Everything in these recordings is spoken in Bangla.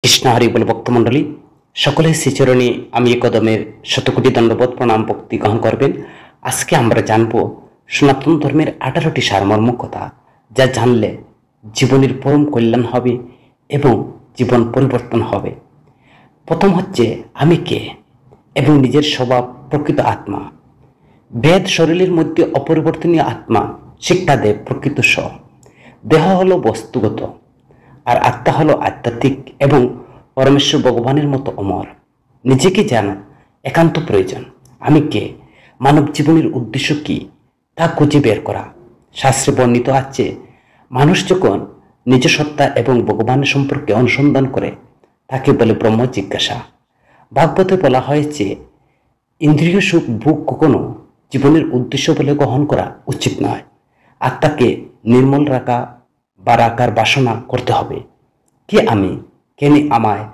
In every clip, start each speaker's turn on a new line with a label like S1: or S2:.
S1: কৃষ্ণ হরি বল ভক্তমণ্ডলী সকলের শ্রীচরণে আমি এ কদমের শতকোটি দণ্ডবোধ প্রণাম ভক্তি গ্রহণ করবেন। আজকে আমরা জানব সনাতন ধর্মের 18টি সারমর্ম কথা, যা জানলে জীবনের পরম কল্যাণ হবে এবং জীবন পরিবর্তন হবে। প্রথম হচ্ছে আমি কে এবং নিজের স্বভাব প্রকৃত আত্মা। বেদ শরীরের মধ্যে অপরিবর্তনীয় আত্মা শিক্ষা দেয় প্রকৃত স্ব। দেহ হলো বস্তুগত আর আত্মা হলো আধ্যাত্মিক এবং পরমেশ্বর ভগবানের মতো অমর। নিজেকে জানা একান্ত প্রয়োজন। আমি কে, মানব জীবনের উদ্দেশ্য কি, তা খুঁজে বের করা। শাস্ত্রে বর্ণিত আছে, মানুষ যখন নিজ সত্তা এবং ভগবানের সম্পর্কে অনুসন্ধান করে তাকে বলে ব্রহ্ম জিজ্ঞাসা। ভাগবতে বলা হয়েছে, ইন্দ্রিয় সুখ ভোগ কখনো জীবনের উদ্দেশ্য বলে গ্রহণ করা উচিত নয়। আত্মাকে নির্মল রাখা বা রাখার বাসনা করতে হবে। কে আমি, কেনে আমায়,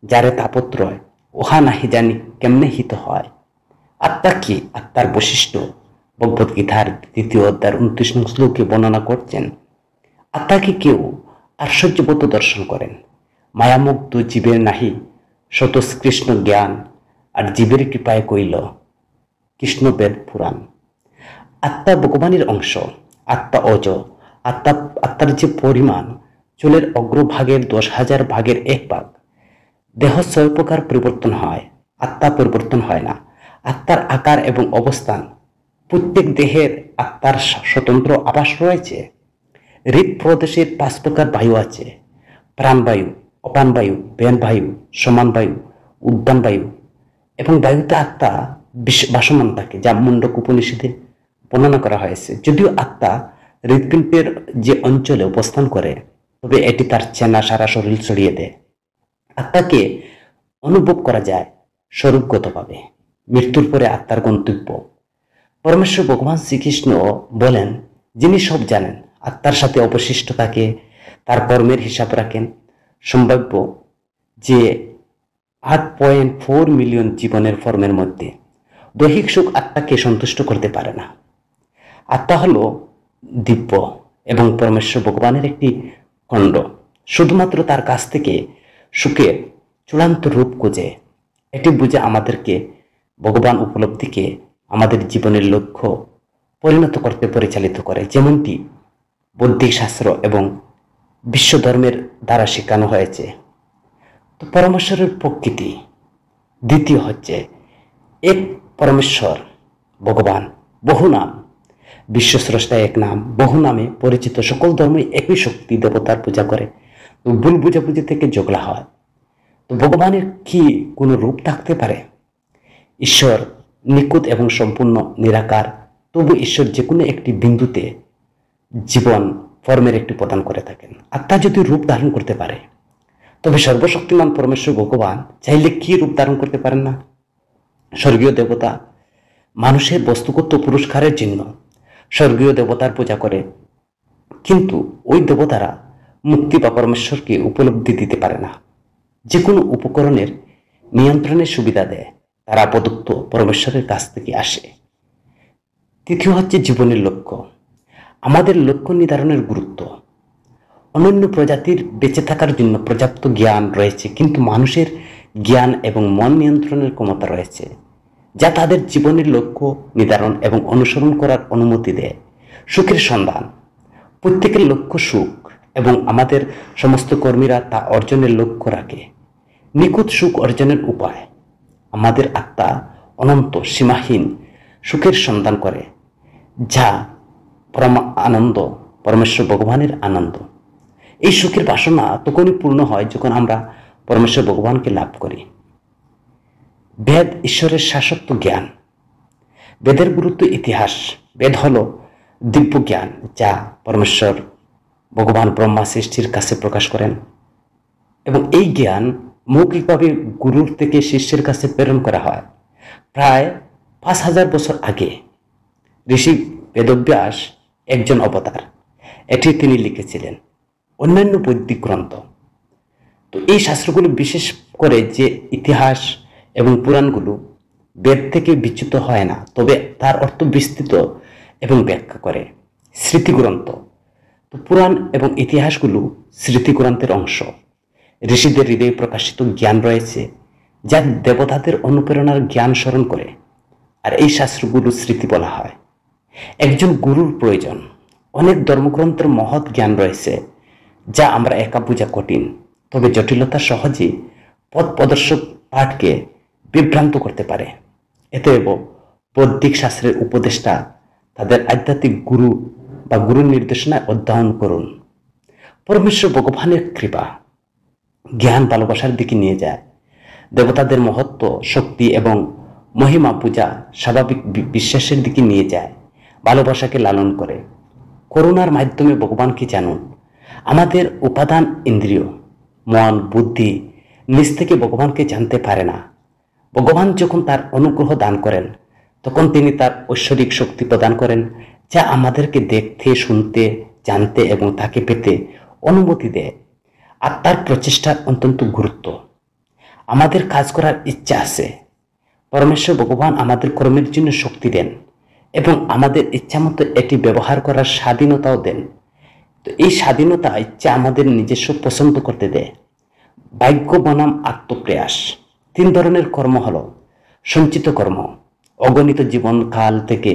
S1: যারে তাপত্রয়, ওহা নাহি জানি কেমনে হিত হয়। আত্মা কি, আত্মার বৈশিষ্ট্য ভগবদ্গীতার 2য় অধ্যায়ের 29 নং শ্লোকে বর্ণনা করছেন। আত্মাকে কেউ আশ্চর্যবোধ দর্শন করেন। মায়ামুগ্ধ জীবের নাহি স্বতঃস্কৃষ্ণ জ্ঞান, আর জীবের কৃপায় কইল কৃষ্ণ বেদ পুরাণ। আত্মা ভগবানের অংশ। আত্মা অজ। আত্মার যে পরিমাণ চুলের অগ্রভাগের 10,000 ভাগের 1 ভাগ। দেহ 6 প্রকার পরিবর্তন হয়, আত্মা পরিবর্তন হয় না। আত্মার আকার এবং অবস্থান, প্রত্যেক দেহের আত্মার স্বতন্ত্র আবাস রয়েছে। হৃদ প্রদেশের 5 প্রকার বায়ু আছে: প্রাণবায়ু, অপান বায়ু, ব্যন বায়ু, সমান বায়ু, উদ্যান বায়ু। এবং বায়ুতে আত্মা ভাসমান থাকে, যা মুন্ডক উপনিষদে বর্ণনা করা হয়েছে। যদিও আত্মা হৃৎপিণ্ডের যে অঞ্চলে অবস্থান করে, তবে এটি তার চেনা সারা শরীর ছড়িয়ে দেয়। আত্মাকে অনুভব করা যায় স্বরূপগতভাবে। মৃত্যুর পরে আত্মার গন্তব্য। পরমেশ্বর ভগবান শ্রীকৃষ্ণ বলেন, যিনি সব জানেন, আত্মার সাথে অবশিষ্ট থাকে, তার কর্মের হিসাব রাখেন। সম্ভাব্য যে 8.4 মিলিয়ন জীবনের ফর্মের মধ্যে দৈহিক সুখ আত্মাকে সন্তুষ্ট করতে পারে না। আত্মা হলো দিব্য এবং পরমেশ্বর ভগবানের একটি খণ্ড। শুধুমাত্র তার কাছ থেকে সুখের চূড়ান্ত রূপ খুঁজে। এটি বুঝে আমাদেরকে ভগবান উপলব্ধিকে আমাদের জীবনের লক্ষ্য পরিণত করতে পরিচালিত করে, যেমনটি বৌদ্ধিক শাস্ত্র এবং বিশ্ব ধর্মের দ্বারা শেখানো হয়েছে। তো পরমেশ্বরের প্রকৃতি। দ্বিতীয় হচ্ছে এক পরমেশ্বর ভগবান, বহু নাম। বিশ্বস্রষ্টা এক নাম, বহু নামে পরিচিত সকল ধর্মই একই শক্তি দেবতার পূজা করে। তো ভুল বুঝাবুঝি থেকে ঝগড়া হয়। তো ভগবানের কি কোনো রূপ থাকতে পারে? ঈশ্বর নিখুঁত এবং সম্পূর্ণ নিরাকার, তবু ঈশ্বর যে কোনো একটি বিন্দুতে জীবন ফর্মের একটি প্রদান করে থাকেন। আত্মা যদি রূপ ধারণ করতে পারে, তবে সর্বশক্তিমান পরমেশ্বর ভগবান চাইলে কি রূপ ধারণ করতে পারেন না? স্বর্গীয় দেবতা মানুষের বস্তুগত পুরস্কারের জন্য স্বর্গীয় দেবতার পূজা করে, কিন্তু ওই দেবতারা মুক্তি বা পরমেশ্বরকে উপলব্ধি দিতে পারে না। যে কোনো উপকরণের নিয়ন্ত্রণের সুবিধা দেয়, তারা প্রদত্ত পরমেশ্বরের কাছ থেকে আসে। তৃতীয় হচ্ছে জীবনের লক্ষ্য। আমাদের লক্ষ্য নির্ধারণের গুরুত্ব। অনন্য প্রজাতির বেঁচে থাকার জন্য পর্যাপ্ত জ্ঞান রয়েছে, কিন্তু মানুষের জ্ঞান এবং মন নিয়ন্ত্রণের ক্ষমতা রয়েছে, যা তাদের জীবনের লক্ষ্য নির্ধারণ এবং অনুসরণ করার অনুমতি দেয়। সুখের সন্ধান। প্রত্যেকের লক্ষ্য সুখ, এবং আমাদের সমস্ত কর্মীরা তা অর্জনের লক্ষ্য রাখে। নিখুঁত সুখ অর্জনের উপায়। আমাদের আত্মা অনন্ত সীমাহীন সুখের সন্ধান করে, যা পরম আনন্দ, পরমেশ্বর ভগবানের আনন্দ। এই সুখের বাসনা তখনই পূর্ণ হয় যখন আমরা পরমেশ্বর ভগবানকে লাভ করি। বেদ ঈশ্বরের শাশ্বত জ্ঞান। বেদের গুরুত্ব ইতিহাস। বেদ হলো দিব্য জ্ঞান, যা পরমেশ্বর ভগবান ব্রহ্মা সৃষ্টির কাছে প্রকাশ করেন, এবং এই জ্ঞান মৌখিকভাবে গুরুর থেকে শিষ্যের কাছে প্রেরণ করা হয়। প্রায় 5,000 বছর আগে ঋষি বেদব্যাস একজন অবতার, এটি তিনি লিখেছিলেন। অন্যান্য বৈদিক গ্রন্থ, তো এই শাস্ত্রগুলো বিশেষ করে যে ইতিহাস এবং পুরাণগুলো বেদ থেকে বিচ্যুত হয় না, তবে তার অর্থ বিস্তৃত এবং ব্যাখ্যা করে। স্মৃতিগ্রন্থ, তো পুরাণ এবং ইতিহাসগুলো স্মৃতিগ্রন্থের অংশ। ঋষিদের হৃদয়ে প্রকাশিত জ্ঞান রয়েছে, যা দেবতাদের অনুপ্রেরণার জ্ঞান স্মরণ করে। আর এই শাস্ত্রগুরু স্মৃতি বলা হয়। একজন গুরুর প্রয়োজন। অনেক ধর্মগ্রন্থের মহৎ জ্ঞান রয়েছে, যা আমরা একা বোঝা কঠিন, তবে জটিলতা সহজেই পথ প্রদর্শক পাঠকে বিভ্রান্ত করতে পারে। এতএব বৌদ্ধিক শাস্ত্রের উপদেষ্টা তাদের আধ্যাত্মিক গুরু বা গুরুর নির্দেশনায় অধ্যয়ন করুন। পরমেশ্বর ভগবানের কৃপা জ্ঞান ভালোবাসার দিকে নিয়ে যায়। দেবতাদের মহত্ব, শক্তি এবং মহিমা পূজা স্বাভাবিক বিশ্বাসের দিকে নিয়ে যায়, ভালোবাসাকে লালন করে। করুণার মাধ্যমে ভগবানকে জানুন। আমাদের উপাদান ইন্দ্রিয়, মন, বুদ্ধি নিজ থেকে ভগবানকে জানতে পারে না। ভগবান যখন তার অনুগ্রহ দান করেন, তখন তিনি তার ঐশ্বরিক শক্তি প্রদান করেন, যা আমাদেরকে দেখতে, শুনতে, জানতে এবং তাকে পেতে অনুমতি দেয়। আত্মার প্রচেষ্টার অত্যন্ত গুরুত্ব। আমাদের কাজ করার ইচ্ছা আছে। পরমেশ্বর ভগবান আমাদের কর্মের জন্য শক্তি দেন এবং আমাদের ইচ্ছামতো এটি ব্যবহার করার স্বাধীনতাও দেন। তো এই স্বাধীনতা ইচ্ছা আমাদের নিজস্ব পছন্দ করতে দেয়। ভাগ্য বনাম আত্মপ্রয়াস। 3 ধরনের কর্ম হলো সঞ্চিত কর্ম, অগণিত জীবনকাল থেকে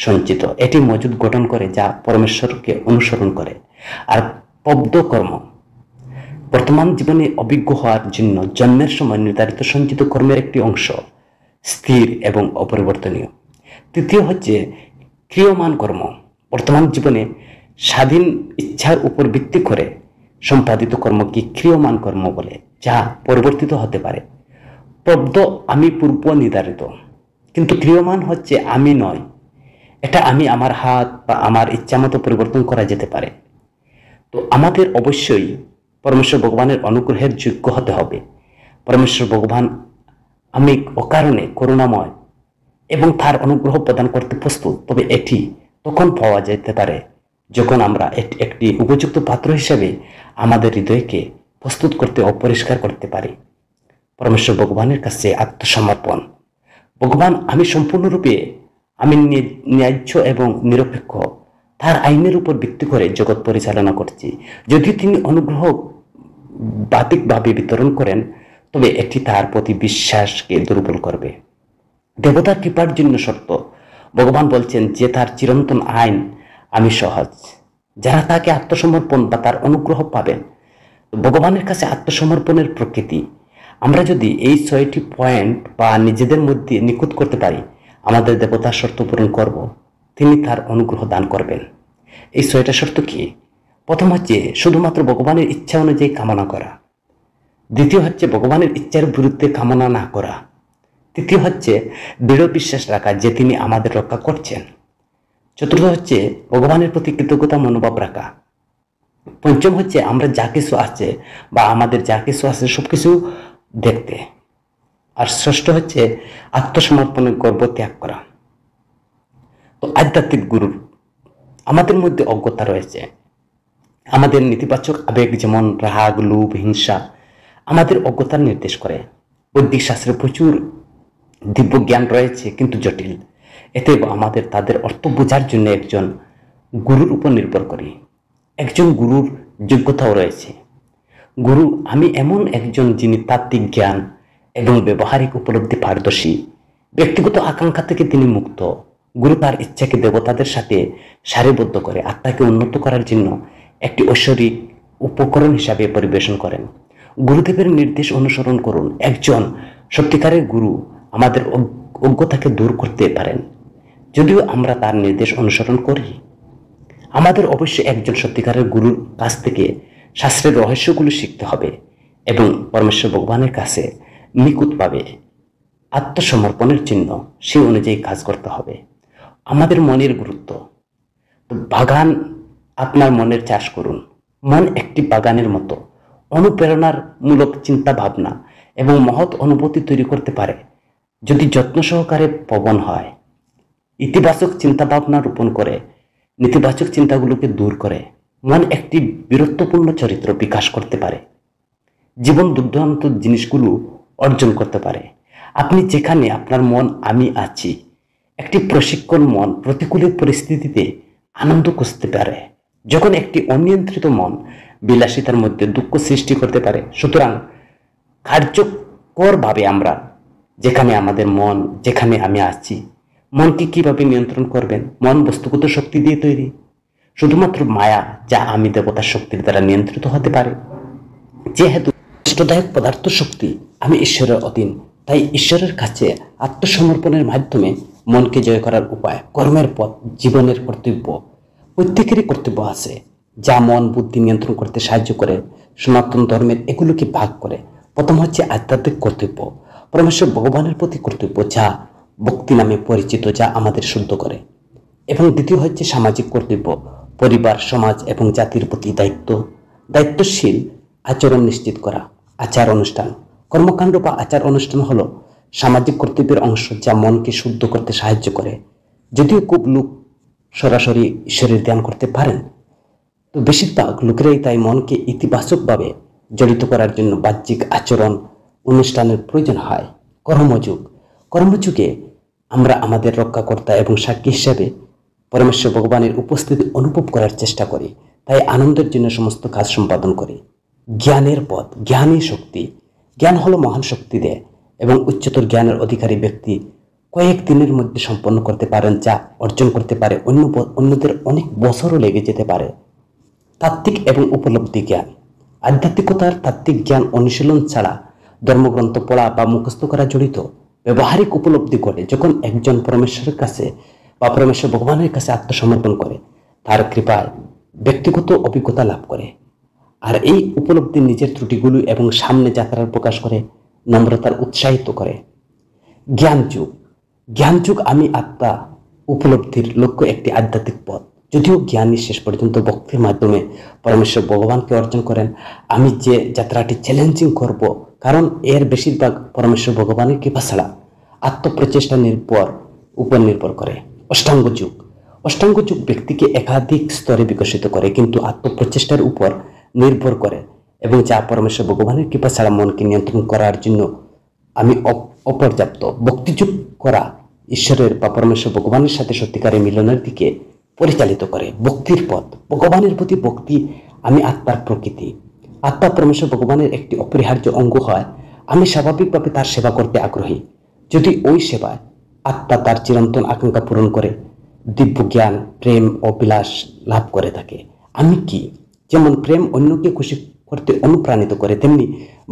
S1: সঞ্চিত, এটি মজুদ গঠন করে যা পরমেশ্বরকে অনুসরণ করে। আর পব্দ কর্ম, বর্তমান জীবনে অভিজ্ঞ হওয়ার জন্য জন্মের সময় নির্ধারিত সঞ্চিত কর্মের একটি অংশ, স্থির এবং অপরিবর্তনীয়। তৃতীয় হচ্ছে ক্রিয়মান কর্ম, বর্তমান জীবনে স্বাধীন ইচ্ছার উপর ভিত্তি করে সম্পাদিত কর্মকে ক্রিয়মান কর্ম বলে, যা পরিবর্তিত হতে পারে। পব্দ আমি পূর্ব নির্ধারিত, কিন্তু ক্রিয়মান হচ্ছে আমি নয়। এটা আমি আমার হাত বা আমার ইচ্ছামতো পরিবর্তন করা যেতে পারে। তো আমাদের অবশ্যই পরমেশ্বর ভগবানের অনুগ্রহের যোগ্য হতে হবে। পরমেশ্বর ভগবান আমি অকারণে করুণাময় এবং তার অনুগ্রহ প্রদান করতে প্রস্তুত, তবে এটি তখন পাওয়া যেতে পারে যখন আমরা একটি উপযুক্ত পাত্র হিসেবে আমাদের হৃদয়কে প্রস্তুত করতে ও পরিষ্কার করতে পারি। পরমেশ্বর ভগবানের কাছে আত্মসমর্পণ। ভগবান আমি সম্পূর্ণরূপে আমি ন্যায্য এবং নিরপেক্ষ, তার আইনের উপর ভিত্তি করে জগৎ পরিচালনা করছি। যদিও তিনি অনুগ্রহ বাতিকভাবে বিতরণ করেন, তবে এটি তার প্রতি বিশ্বাসকে দুর্বল করবে। দেবতার কৃপার জন্য শর্ত। ভগবান বলছেন যে তার চিরন্তন আইন আমি সহজ। যারা তাকে আত্মসমর্পণ বা তার অনুগ্রহ পাবেন। ভগবানের কাছে আত্মসমর্পণের প্রকৃতি। আমরা যদি এই 6টি পয়েন্ট বা নিজেদের মধ্যে নিখুঁত করতে পারি, আমাদের দেবতার শর্ত পূরণ করব, তিনি তার অনুগ্রহ দান করবেন। এই 6টা শর্ত কি? প্রথম হচ্ছে শুধুমাত্র ভগবানের ইচ্ছা অনুযায়ী কামনা করা। দ্বিতীয় হচ্ছে ভগবানের ইচ্ছার বিরুদ্ধে কামনা না করা। তৃতীয় হচ্ছে দৃঢ় বিশ্বাস রাখা যে তিনি আমাদের রক্ষা করছেন। চতুর্থ হচ্ছে ভগবানের প্রতি কৃতজ্ঞতা মনোভাব রাখা। পঞ্চম হচ্ছে আমরা যা কিছু আছে বা আমাদের যা কিছু আছে সবকিছু দেখতে। আর ষষ্ঠ হচ্ছে আত্মসমর্পণের গর্ব ত্যাগ করা। তো আধ্যাত্মিক গুরুর আমাদের মধ্যে অজ্ঞতা রয়েছে। আমাদের নেতিবাচক আবেগ যেমন রাগ, লোভ, হিংসা আমাদের অজ্ঞতার নির্দেশ করে। বৈদিক শাস্ত্রে প্রচুর দিব্য জ্ঞান রয়েছে, কিন্তু জটিল। এতে আমাদের তাদের অর্থ বোঝার জন্য একজন গুরুর উপর নির্ভর করি। একজন গুরুর যোগ্যতাও রয়েছে। গুরু আমি এমন একজন যিনি তাত্ত্বিক জ্ঞান এবং ব্যবহারিক উপলব্ধি পারদর্শী। ব্যক্তিগত আকাঙ্ক্ষা থেকে তিনি মুক্ত। গুরু তার ইচ্ছাকে দেবতাদের সাথে সারিবদ্ধ করে আত্মাকে উন্নত করার জন্য একটি ঐশ্বরিক উপকরণ হিসাবে পরিবেশন করেন। গুরুদেবের নির্দেশ অনুসরণ করুন। একজন সত্যিকারের গুরু আমাদের অজ্ঞতাকে দূর করতে পারেন, যদিও আমরা তার নির্দেশ অনুসরণ করি। আমাদের অবশ্যই একজন সত্যিকারের গুরুর কাছ থেকে শাস্ত্রের রহস্যগুলো শিখতে হবে এবং পরমেশ্বর ভগবানের কাছে নিকুতভাবে আত্মসমর্পণের জন্য সেই অনুযায়ী কাজ করতে হবে। আমাদের মনের গুরুত্ব। বাগান, আপনার মনের চাষ করুন। মন একটি বাগানের মতো, অনুপ্রেরণার মূলক চিন্তা ভাবনা এবং মহৎ অনুভূতি তৈরি করতে পারে যদি যত্ন সহকারে পবন হয়। ইতিবাচক চিন্তা ভাবনা রোপণ করে নেতিবাচক চিন্তাগুলোকে দূর করে মন একটি বীরত্বপূর্ণ চরিত্র বিকাশ করতে পারে। জীবন দুর্দান্ত জিনিসগুলো অর্জন করতে পারে। আপনি যেখানে আপনার মন আমি আছি, একটি প্রশিক্ষণ মন প্রতিকূল পরিস্থিতিতে আনন্দ খুঁজতে পারে। যখন একটি অনিয়ন্ত্রিত মন বিলাসিতার মধ্যে দুঃখ সৃষ্টি করতে পারে। সুতরাং কার্যকরভাবে আমরা যেখানে আমাদের মন, যেখানে আমি আছি, মনকে কিভাবে নিয়ন্ত্রণ করবেন? মন বস্তুগত শক্তি দিয়ে তৈরি। শুধুমাত্র মায়া, যা আমি দেবতার শক্তির দ্বারা নিয়ন্ত্রিত হতে পারে। যেহেতু কষ্টদায়ক পদার্থ শক্তি, আমি ঈশ্বরের অধীন, তাই ঈশ্বরের কাছে আত্মসমর্পণের মাধ্যমে মনকে জয় করার উপায়, কর্মের পথ, জীবনের কর্তব্য, প্রত্যেকেরই কর্তব্য আছে, যা মন বুদ্ধি নিয়ন্ত্রণ করতে সাহায্য করে। সনাতন ধর্মের এগুলোকে ভাগ করে। প্রথম হচ্ছে আধ্যাত্মিক কর্তব্য, পরমেশ্বর ভগবানের প্রতি কর্তব্য, যা ভক্তি নামে পরিচিত, যা আমাদের শুদ্ধ করে। এবং দ্বিতীয় হচ্ছে সামাজিক কর্তব্য, পরিবার, সমাজ এবং জাতির প্রতি দায়িত্বশীল আচরণ নিশ্চিত করা। আচার অনুষ্ঠান, কর্মকাণ্ড বা আচার অনুষ্ঠান হলো সামাজিক কর্তব্যের অংশ, যা মনকে শুদ্ধ করতে সাহায্য করে। যদিও খুব লোক সরাসরি ঈশ্বরের ধ্যান করতে পারেন, তো বেশিরভাগ লোকেরাই তাই মনকে ইতিবাচকভাবে জড়িত করার জন্য বাহ্যিক আচরণ অনুষ্ঠানের প্রয়োজন হয়। কর্মযুগে আমরা আমাদের রক্ষাকর্তা এবং সাক্ষী হিসাবে পরমেশ্বর ভগবানের উপস্থিতি অনুভব করার চেষ্টা করি, তাই আনন্দের জন্য সমস্ত কাজ সম্পাদন করি। জ্ঞানের পথ, জ্ঞানই শক্তি। জ্ঞান হলো মহান শক্তি দেয় এবং উচ্চতর জ্ঞানের অধিকারী ব্যক্তি কয়েক দিনের মধ্যে সম্পন্ন করতে পারেন, যা অর্জন করতে পারে অন্যদের অনেক বছরও লেগে যেতে পারে। তাত্ত্বিক এবং উপলব্ধি জ্ঞান, আধ্যাত্মিকতার তাত্ত্বিক জ্ঞান অনুশীলন ছাড়া ধর্মগ্রন্থ পড়া বা মুখস্থ করা জড়িত। ব্যবহারিক উপলব্ধি ঘটে যখন একজন পরমেশ্বরের কাছে বা পরমেশ্বর ভগবানের কাছে আত্মসমর্পণ করে, তার কৃপায় ব্যক্তিগত অভিজ্ঞতা লাভ করে। আর এই উপলব্ধি নিজের ত্রুটিগুলি এবং সামনে যাত্রার প্রকাশ করে, নম্রতার উৎসাহিত করে। জ্ঞানযুগ আমি আত্মা উপলব্ধির লক্ষ্য একটি আধ্যাত্মিক পথ। যদিও জ্ঞানী শেষ পর্যন্ত ভক্তির মাধ্যমে পরমেশ্বর ভগবানকে অর্জন করেন, আমি যে যাত্রাটি চ্যালেঞ্জিং করব, কারণ এর বেশিরভাগ পরমেশ্বর ভগবানের কৃপা ছাড়া আত্মপ্রচেষ্টা উপর নির্ভর করে। অষ্টাঙ্গ যুগ ব্যক্তিকে একাধিক স্তরে বিকশিত করে, কিন্তু আত্মপ্রচেষ্টার উপর নির্ভর করে এবং যা পরমেশ্বর ভগবানের কৃপা ছাড়া মনকে নিয়ন্ত্রণ করার জন্য আমি অপর্যাপ্ত। ভক্তিযোগ করা ঈশ্বরের বা পরমেশ্বর ভগবানের সাথে সত্যিকারের মিলনের দিকে পরিচালিত করে। ভক্তির পথ, ভগবানের প্রতি ভক্তি আমি আত্মার প্রকৃতি। আত্মা পরমেশ্বর ভগবানের একটি অপরিহার্য অঙ্গ হয়। আমি স্বাভাবিকভাবে তার সেবা করতে আগ্রহী। যদি ওই সেবায় আত্মা তার চিরন্তন আকাঙ্ক্ষা পূরণ করে, দিব্য জ্ঞান, প্রেম ও বিলাস লাভ করে থাকে। আমি কি? যেমন প্রেম অন্যকে খুশি করতে অনুপ্রাণিত করে, তেমনি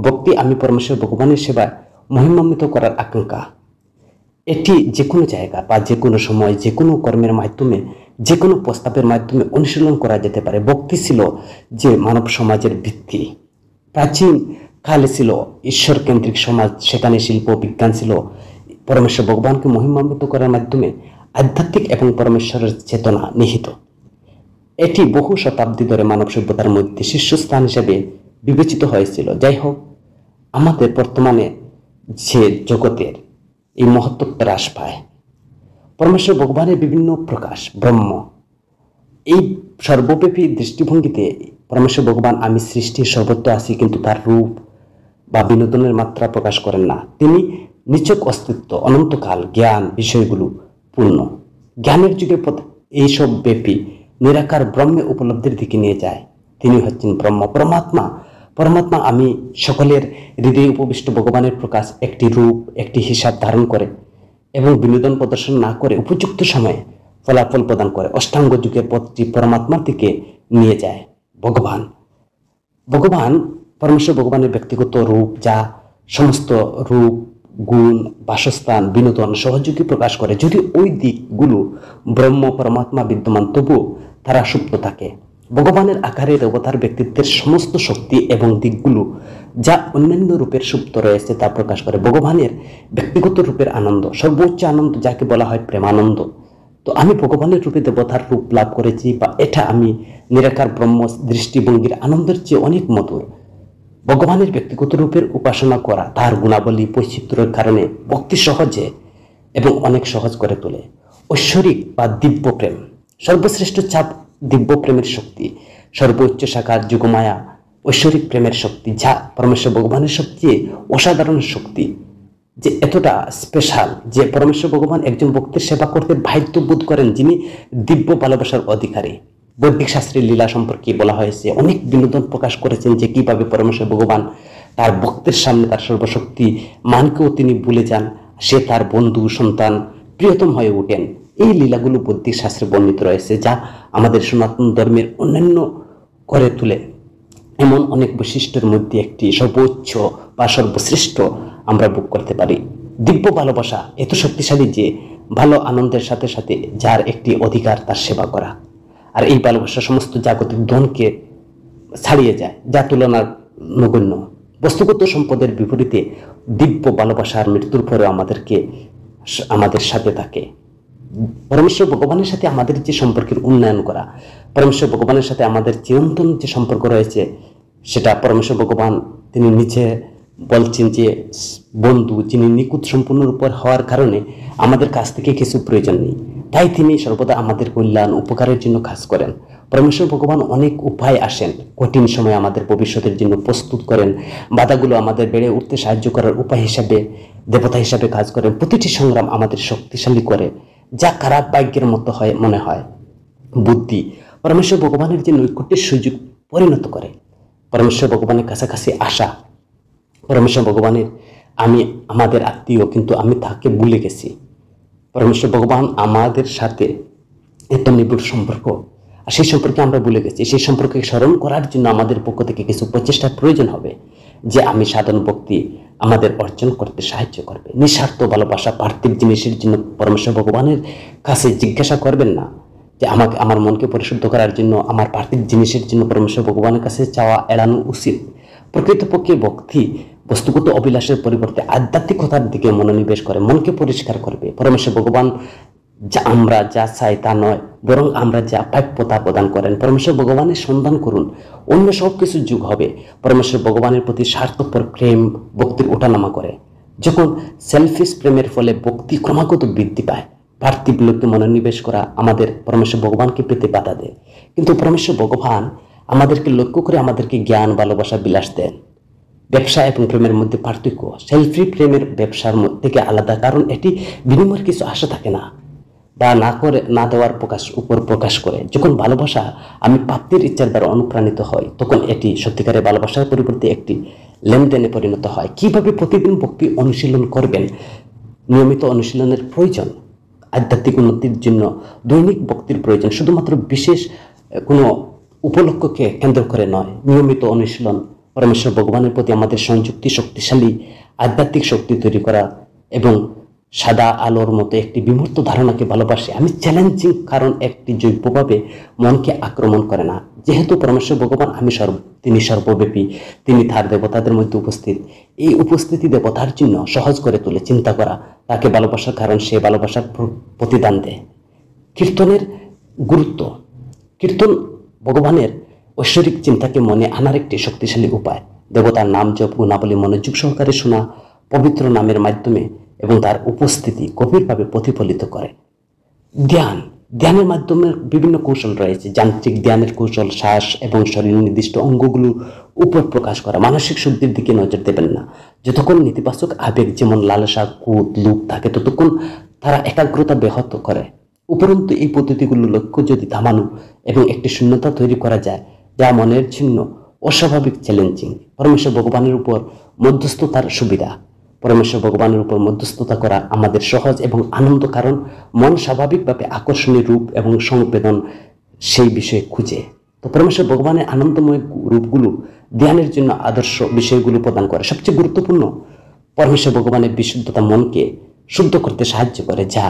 S1: ভক্তি আমি পরমেশ্বর ভগবানের সেবায় মহিমান্বিত করার আকাঙ্ক্ষা। এটি যে কোনো জায়গা বা যে কোনো সময়, যে কোনো কর্মের মাধ্যমে, যে কোনো প্রস্তাবের মাধ্যমে অনুশীলন করা যেতে পারে। ভক্তি ছিল যে মানব সমাজের ভিত্তি। প্রাচীন কালে ছিল ঈশ্বর কেন্দ্রিক সমাজ, সেখানে শিল্প বিজ্ঞান ছিল পরমেশ্বর ভগবানকে মহিমান্বিত করার মাধ্যমে আধ্যাত্মিক এবং পরমেশ্বরের চেতনা নিহিত। এটি বহু শতাব্দী ধরে মানব সভ্যতার মধ্যে শীর্ষস্থান হিসেবে বিবেচিত হয়েছিল। যাই হোক, আমাদের বর্তমানে যে জগতের এই মহত্ব হ্রাস পায়। পরমেশ্বর ভগবানের বিভিন্ন প্রকাশ, ব্রহ্ম, এই সর্বব্যাপী দৃষ্টিভঙ্গিতে পরমেশ্বর ভগবান আমি সৃষ্টির সর্বত্র আছি, কিন্তু তার রূপ বা বিনোদনের মাত্রা প্রকাশ করেন না। তিনি নিছক অস্তিত্ব, অনন্তকাল, জ্ঞান বিষয়গুলো পূর্ণ। জ্ঞানের যুগে এইসব ব্যাপী নিরাকার ব্রহ্মে উপলব্ধির দিকে নিয়ে যায়। তিনি হচ্ছেন ব্রহ্ম, পরমাত্মা আমি সকলের হৃদয়ে উপবিষ্ট ভগবানের প্রকাশ একটি রূপ, একটি হিসাব ধারণ করে এবং বিনোদন প্রদর্শন না করে উপযুক্ত সময়ে ফলাফল প্রদান করে। অষ্টাঙ্গ যুগের পথটি পরমাত্মার দিকে নিয়ে যায়। ভগবান পরমেশ্বর ভগবানের ব্যক্তিগত রূপ, যা সমস্ত রূপ, গুণ, বাসস্থান, বিনোদন সহযোগী প্রকাশ করে। যদি ওই দিকগুলো ব্রহ্ম পরমাত্মা বিদ্যমান, তবু তারা সুপ্ত থাকে। ভগবানের আকারে দেবতার ব্যক্তিত্বের সমস্ত শক্তি এবং দিকগুলো যা অন্যান্য রূপের সুপ্ত রয়েছে তা প্রকাশ করে। ভগবানের ব্যক্তিগত রূপের আনন্দ, সর্বোচ্চ আনন্দ, যাকে বলা হয় প্রেমানন্দ। তো আমি ভগবানের রূপে দেবতার রূপ লাভ করেছি, বা এটা আমি নিরাকার ব্রহ্ম দৃষ্টিভঙ্গির আনন্দের চেয়ে অনেক মধুর। ভগবানের ব্যক্তিগত রূপের উপাসনা করা তার গুণাবলী বৈচিত্র্যের কারণে ভক্তি সহজে এবং অনেক সহজ করে তোলে। ঐশ্বরিক বা দিব্য প্রেম, সর্বশ্রেষ্ঠ চাপ দিব্য প্রেমের শক্তি, সর্বোচ্চ শাখার যুগমায়া ঐশ্বরিক প্রেমের শক্তি, যা পরমেশ্বর ভগবানের সবচেয়ে অসাধারণ শক্তি, যে এতটা স্পেশাল যে পরমেশ্বর ভগবান একজন ভক্তের সেবা করতে বাধ্য বোধ করেন যিনি দিব্য ভালোবাসার অধিকারী। বৈদিক শাস্ত্রের লীলা সম্পর্কে বলা হয়েছে, অনেক বিনোদন প্রকাশ করেছেন যে কিভাবে পরমেশ্বর ভগবান তার ভক্তের সামনে তার সর্বশক্তি মানকেও তিনি ভুলে যান, সে তার বন্ধু সন্তান প্রিয়তম হয়ে ওঠেন। এই লীলাগুলো বৈদিক শাস্ত্রে বর্ণিত রয়েছে, যা আমাদের সনাতন ধর্মের অন্যান্য করে তোলে। এমন অনেক বৈশিষ্ট্যের মধ্যে একটি সর্বোচ্চ বা সর্বশ্রেষ্ঠ আমরা ভোগ করতে পারি। দিব্য ভালোবাসা এত শক্তিশালী যে ভালো আনন্দের সাথে সাথে যার একটি অধিকার তার সেবা করা। আর এই ভালোবাসা সমস্ত জাগতিক ধনকে ছাড়িয়ে যায়, যা তুলনার নগণ্য। বস্তুগত সম্পদের বিপরীতে দিব্য ভালোবাসার মৃত্যুর পরেও আমাদের সাথে থাকে। পরমেশ্বর ভগবানের সাথে আমাদের যে সম্পর্কের উন্নয়ন করা, পরমেশ্বর ভগবানের সাথে আমাদের চিরন্তন যে সম্পর্ক রয়েছে, সেটা পরমেশ্বর ভগবান তিনি নিজে বলছেন যে বন্ধু যিনি নিকুত সম্পূর্ণর উপর হওয়ার কারণে আমাদের কাছ থেকে কিছু প্রয়োজন নেই, তাই তিনি সর্বদা আমাদের কল্যাণ উপকারের জন্য কাজ করেন। পরমেশ্বর ভগবান অনেক উপায় আসেন, কঠিন সময় আমাদের ভবিষ্যতের জন্য প্রস্তুত করেন, বাধাগুলো আমাদের বেড়ে উঠতে সাহায্য করার উপায় হিসাবে দেবতা হিসাবে কাজ করেন। প্রতিটি সংগ্রাম আমাদের শক্তিশালী করে, যা খারাপ ভাগ্যের মতো মনে হয়। বুদ্ধি পরমেশ্বর ভগবানের যে নৈকট্যের সুযোগ পরিণত করে। পরমেশ্বর ভগবানের কাছাকাছি আসা, পরমেশ্বর ভগবানের আমি আমাদের আত্মীয় কিন্তু আমি তাকে ভুলে গেছি। পরমেশ্বর ভগবান আমাদের সাথে এত নিবিড় সম্পর্ক, আর সেই সম্পর্কে আমরা ভুলে গেছি। সেই সম্পর্কে স্মরণ করার জন্য আমাদের পক্ষ থেকে কিছু প্রচেষ্টার প্রয়োজন হবে, যে আমি সাধন ভক্তি আমাদের অর্জন করতে সাহায্য করবে। নিঃস্বার্থ ভালোবাসা পার্থিব জিনিসের জন্য পরমেশ্বর ভগবানের কাছে জিজ্ঞাসা করবেন না যে আমাকে আমার মনকে পরিশুদ্ধ করার জন্য আমার পার্থিব জিনিসের জন্য পরমেশ্বর ভগবানের কাছে চাওয়া এড়ানো উচিত। প্রকৃতপক্ষে ভক্তি বস্তুগত অভিলাষের পরিবর্তে আধ্যাত্মিকতার দিকে মনোনিবেশ করে, মনকে পরিষ্কার করবে। পরমেশ্বর ভগবান যা আমরা যা চাই তা নয়, বরং আমরা যা প্রাপ্য তা প্রদান করেন। পরমেশ্বর ভগবানের সন্ধান করুন, অন্য সব কিছু যুগ হবে। পরমেশ্বর ভগবানের প্রতি স্বার্থপর প্রেম ভক্তির ওঠানামা করে। যখন সেলফিশ প্রেমের ফলে ভক্তি ক্রমাগত বৃদ্ধি পায়, পার্থিব লোককে মনোনিবেশ করা আমাদের পরমেশ্বর ভগবানকে পেতে বাধা দেয়। কিন্তু পরমেশ্বর ভগবান আমাদেরকে লক্ষ্য করে আমাদেরকে জ্ঞান ভালোবাসা বিলাস দেন। ব্যবসা এবং প্রেমের মধ্যে পার্থক্য, সেলফি প্রেমের ব্যবসার থেকে আলাদা, কারণ এটি বিনিময়ের কিছু আশা থাকে না বা না দেওয়ার প্রকাশ করে। যখন ভালোবাসা আমি প্রাপ্তির ইচ্ছার দ্বারা অনুপ্রাণিত হয়, তখন এটি সত্যিকারের ভালোবাসার পরিবর্তে একটি লেনদেনে পরিণত হয়। কিভাবে প্রতিদিন ভক্তি অনুশীলন করবেন? নিয়মিত অনুশীলনের প্রয়োজন। আধ্যাত্মিক উন্নতির জন্য দৈনিক ভক্তির প্রয়োজন, শুধুমাত্র বিশেষ কোনো উপলক্ষকে কেন্দ্র করে নয়। নিয়মিত অনুশীলন পরমেশ্বর ভগবানের প্রতি আমাদের সংযুক্তি শক্তিশালী আধ্যাত্মিক শক্তি তৈরি করা এবং সাদা আলোর মতো একটি বিমূর্ত ধারণাকে ভালোবাসে। আমি চ্যালেঞ্জিং কারণ একটি জৈবভাবে মনকে আক্রমণ করে না। যেহেতু পরমেশ্বর ভগবান তিনি সর্বব্যাপী, তিনি তার দেবতাদের মধ্যে উপস্থিত। এই উপস্থিতি দেবতার জন্য সহজ করে তোলে চিন্তা করা, তাকে ভালোবাসার কারণ সে ভালোবাসার প্রতিদান দেয়। কীর্তনের গুরুত্ব। কীর্তন ভগবানের ঐশ্বরিক চিন্তাকে মনে আনার একটি শক্তিশালী উপায়। দেবতার নাম জপ গুণাবলী মনোযোগ সহকারে শোনা পবিত্র নামের মাধ্যমে এবং তার উপস্থিতি গভীরভাবে প্রতিফলিত করে। ধ্যানের মাধ্যমে বিভিন্ন কৌশল রয়েছে। যান্ত্রিক ধ্যানের কৌশল শ্বাস এবং শরীরের নির্দিষ্ট অঙ্গগুলোর উপর প্রকাশ করা। মানসিক শুদ্ধির দিকে নজর দেবেন না। যতক্ষণ নেতিবাচক আবেগ যেমন লালসা, ক্রোধ, লোভ থাকে, ততক্ষণ তারা একাগ্রতা ব্যাহত করে। উপরন্তু এই পদ্ধতিগুলোর লক্ষ্য যদি থামানো এবং একটি শূন্যতা তৈরি করা যায়, যা মনের জন্য অস্বাভাবিক চ্যালেঞ্জিং। পরমেশ্বর ভগবানের উপর মধ্যস্থতার সুবিধা। পরমেশ্বর ভগবানের উপর মধ্যস্থতা করা আমাদের সহজ এবং আনন্দ, কারণ মন স্বাভাবিকভাবে আকর্ষণীয় রূপ এবং সংবেদন সেই বিষয়ে খুঁজে। তো পরমেশ্বর ভগবানের আনন্দময় রূপগুলো ধ্যানের জন্য আদর্শ বিষয়গুলো প্রদান করে। সবচেয়ে গুরুত্বপূর্ণ, পরমেশ্বর ভগবানের বিশুদ্ধতা মনকে শুদ্ধ করতে সাহায্য করে, যা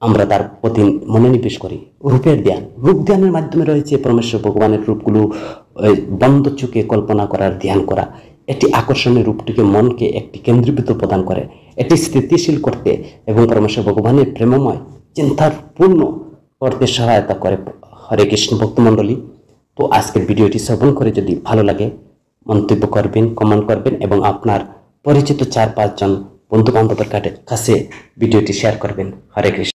S1: আমরা তার প্রতি মনোনিবেশ করি। রূপের ধ্যান। রূপ ধ্যানের মাধ্যমে রয়েছে পরমেশ্বর ভগবানের রূপগুলো বন্ধ চোখে কল্পনা করার ধ্যান করা। এটি আকর্ষণীয় রূপটিকে মনকে একটি কেন্দ্রীভূত প্রদান করে, এটি স্থিতিশীল করতে এবং পরমেশ্বর ভগবানের প্রেমময় চিন্তার পূর্ণ করতে সহায়তা করে। হরে কৃষ্ণ ভক্তমণ্ডলী, তো আজকের ভিডিওটি শ্রবণ করে যদি ভালো লাগে মন্তব্য করবেন, কমেন্ট করবেন এবং আপনার পরিচিত 4-5 জন বন্ধু বান্ধবের কাছে ভিডিওটি শেয়ার করবেন। হরে কৃষ্ণ।